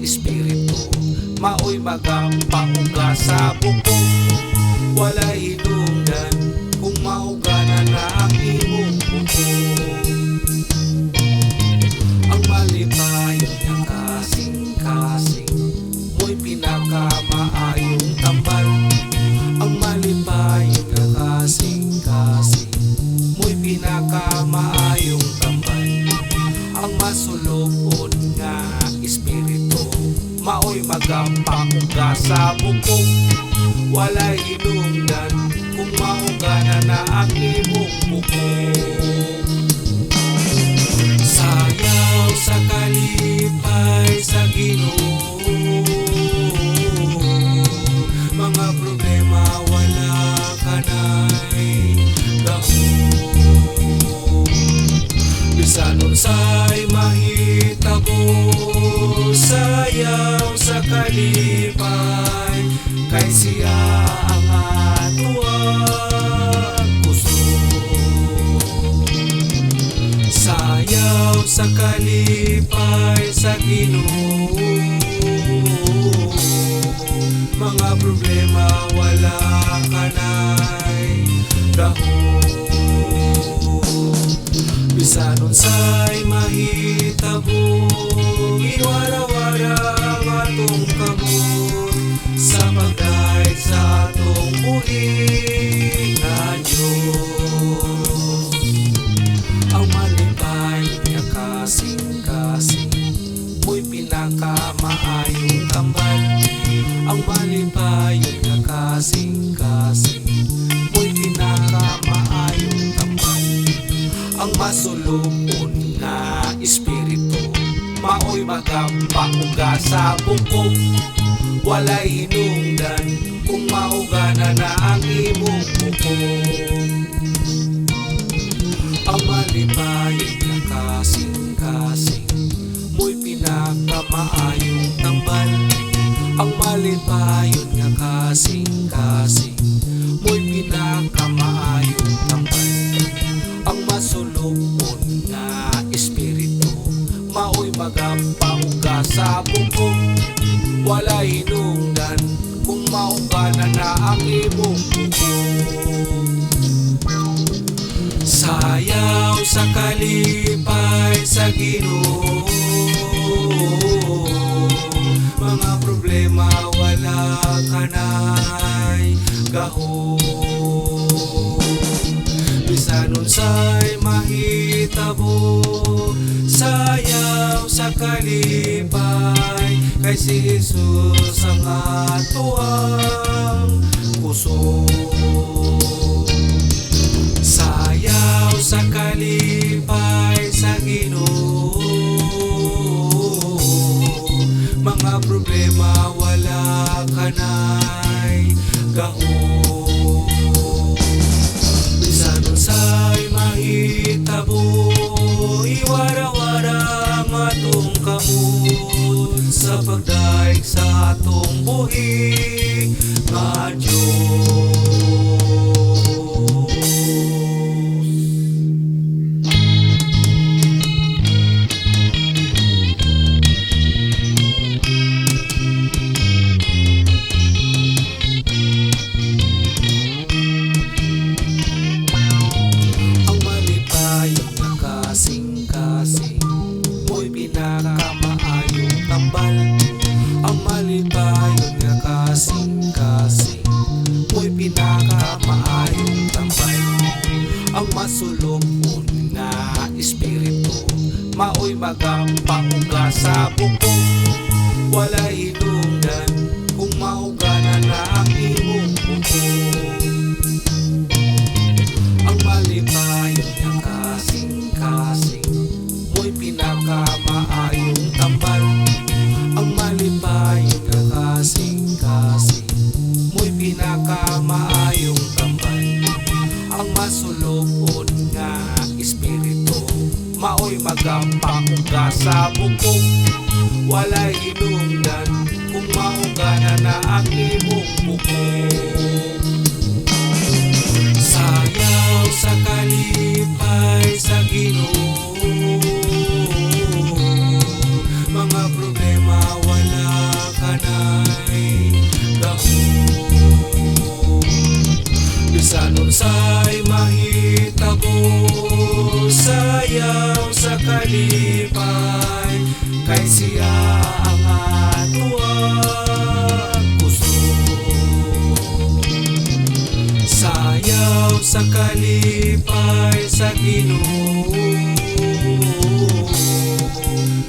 espiritu, mao'y magampamuga sa bukong walay hinungdan, kung maugana na ang imong bukong. Ang malipayon nga kasing-kasing, mo'y pinakamaayong tambal. Ang malipayon nga kasing-kasing, mo'y pinakamaayong tambal. Ang masulobon nga espiritu, mao'y magampamuga sa bukong walay hinungdan, kung maugana na ang imong bukong. Sayaw sa kalipay sa Ginoo, mga problema wala ka na'y gahom. Bisan unsay mahitabo, sayaw sa kalipay, kay siya ang atuang kusog. Sayaw sa kalipay sa Ginoo, mga problema wala ka na'y gahom. Bisan unsay mahitabo, iwara-wara ang atong kamot, sa pagdaig sa atong buhi nga Diyos. Ang malipay nga kasing-kasing, mo'y pinakamaayong tambal. Ang malipay nga kasing-kasing, mo'y pinakamaayong tambal. Ang masulubon nga espiritu, mao'y magampamuga sa bukong walay hinungdan, kung maugana na ang imong bukong. Ang malipayon nga kasing-kasing, mo'y pinakamaayong tambal. Ang malipayon nga kasing-kasing, mo'y pinakamaayong tambal. Ang masulubon nga espiritu, mao'y magampamuga sa bukong walay hinungdan, kung maugana na ang imong bukong. Sayaw sa kalipay sa Ginoo, mga problema wala ka na'y gahom. Bisan unsay mahitabo, sayaw sa kalipay, kay si Jesus ang atuang kusog. Sayaw sa kalipay sa Ginoo, mga problema wala ka na'y gahom. Bisan unsay mahitabo, iwara-wara ang atong kamot, sa pagdaig sa atong buhi nga Diyos. Ang malipayon nga kasing-kasing, mo'y pinakamaayong tambal. Ang malipayon nga kasing-kasing, mo'y pinakamaayong tambal. Ang masulubon nga espiritu, mao'y magampamuga sa bukong walay hinungdan, kung maugana na ang imong bukong. Ang malipayon nga kasing-kasing, mo'y pinakamaayong tambal. Ang malipayon nga kasing-kasing, mo'y pinakamaayong tambal. Ang masulubon nga espiritu, mao'y magampamuga sa bukong walay hinungdan, kung maugana na ang imong bukong. Sayaw sa kalipay sa Ginoo, mga problema wala kanay gahom. Bisan unsay mahitabo, sayaw sa kalipay, kay siya ang atuang gusto. Sayaw sa kalipay sa Ginoo,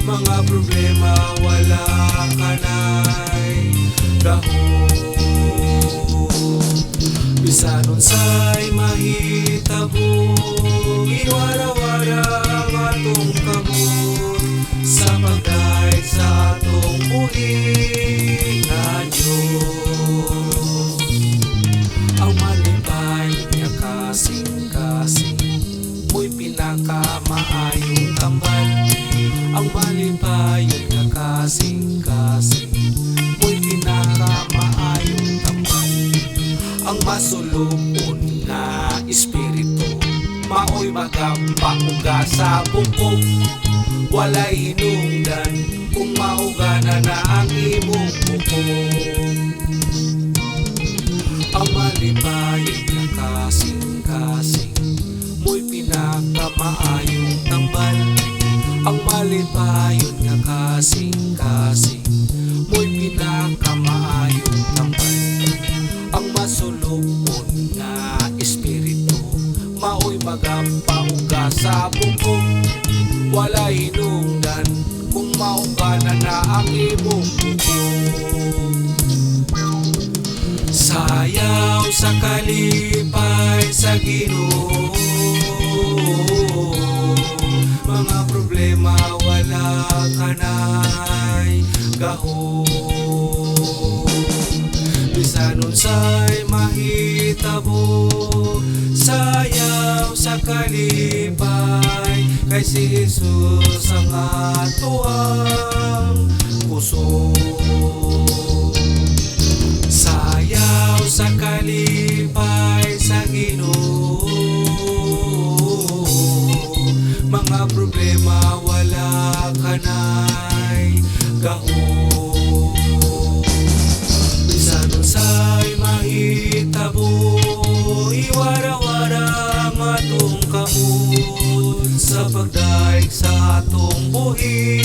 mga problema wala kanay gahom. Bisan unsay mahitabo, iwara-wara ang atong kamot, sa pagdaig sa atong buhi nga Diyos. Ang malipay niya kasing-kasing, mo'y pinakamaayong tambal. Ang malipayon nga kasing-kasing, mo'y pinakamaayong tambal. Ang masulubon nga espiritu, maoy magampamuga sa bukog. Walay hinungdan kung maugana na ang imong bukog. Ang malipayon nga kasing-kasing, mo'y pinakamaayong tambal. Ang malipayon nga kasing-kasing, mo'y pinakamaayong tambal. Ang masulubon nga espiritu, maoy magampamuga sa bukog. Walay hinungdan kung maugana na ang imong bukog. Sayaw sa kalipay sa Ginoo, mga problema wala kanay gahom. Bisan unsay mahitabo, sayaw sa kalipay, kay si Jesus ang atuang puso. Sayaw sa kalipay sa Ginoo, mga problema wala kanay gahom. Bisan unsay mahitabo, iwara-wara ang atong kamot, sa pagdaig sa atong buhi